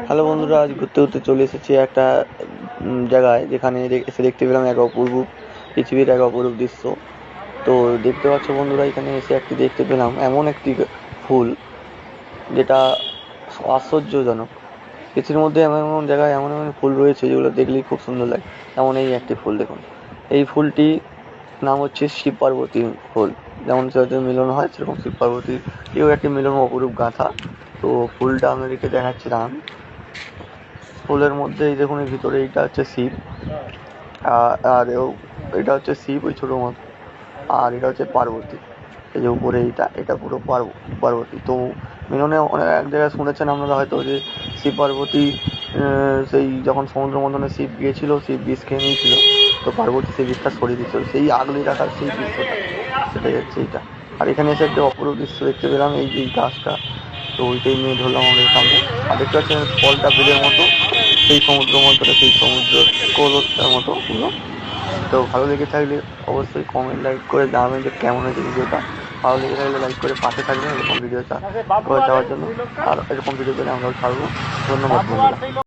Hello বন্ধুরা, আজ ঘুরতে ঘুরতে চলে এসেছি একটা জায়গায়, যেখানে এসে দেখতে পেলাম এক অপূর্ব পৃথিবীর এক অপরূপ দৃশ্য। তো দেখতে পাচ্ছ বন্ধুরা, এখানে এসে দেখতে পেলাম এমন একটি ফুল, যেটা আশ্চর্যজনক। পৃথিবীর মধ্যে এমন এমন জায়গায় এমন এমন ফুল রয়েছে যেগুলো দেখলেই খুব সুন্দর লাগে। এমন এই একটি ফুল দেখুন। এই ফুলটি নাম হচ্ছে শিব পার্বতী ফুল। যেমন যাদের মিলন হয়, সেরকম শিব পার্বতীর এও একটি মিলন অপরূপ গাথা। তো ফুলটা আপনাদেরকে দেখাচ্ছি দাঁড়ান। ফুলের মধ্যে এই দেখুন, এর ভিতরে এইটা হচ্ছে শিব, আর এটা হচ্ছে শিব ওই ছোট মতো, আর এটা হচ্ছে পার্বতী। এই যে উপরে এটা পুরো পার্বতী। তো মিলনে অনেক এক জায়গায় শুনেছেন আপনারা হয়তো, যে শিব পার্বতী সেই যখন সমুদ্র মন্থনে শিব গিয়েছিল, শিব বিষ খেয়ে নিয়েছিল, তো পার্বতী সেই বিষটা সরিয়ে দিয়েছিল, সেই আগলে রাখার সেই দৃশ্যটা, সেটাই হচ্ছে এইটা। আর এখানে এসে একটা অপূর্ব দৃশ্য দেখতে পেলাম, এই যে গাছটা, তো ওইটাই নিয়ে ধরলাম আমাদের সামনে। আর দেখতে পাচ্ছেন ফলটা বেলের মতো, সেই সমুদ্র মন্থনে সেই সমুদ্র কোলটার মতো পুরো। তো ভালো লেগে থাকলে অবশ্যই কমেন্ট লাইক করে জানাবেন যে কেমন হয়েছে ভিডিওটা। ভালো লেগে থাকলে লাইক করে পাশে থাকবেন এরকম ভিডিওটা করে যাওয়ার জন্য। আর এরকম ভিডিও পেলে আমরাও ছাড়বো। ধন্যবাদ বন্ধুরা।